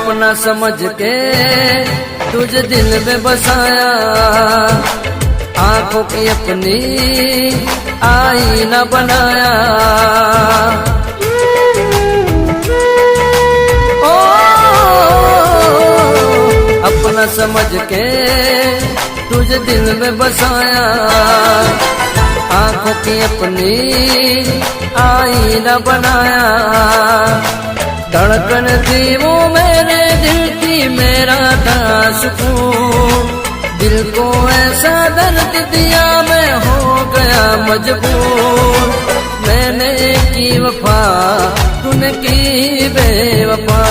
अपना समझ के तुझे दिल में बसाया, आंखों की अपनी आईना बनाया। ओ अपना समझ के तुझे दिल में बसाया, आंखों की अपनी आईना बनाया। धड़कन थी वो मेरे दिल की, मेरा था सुकून। दिल को ऐसा दर्द दिया, मैं हो गया मजबूर। मैंने की वफा, तूने की बेवफा।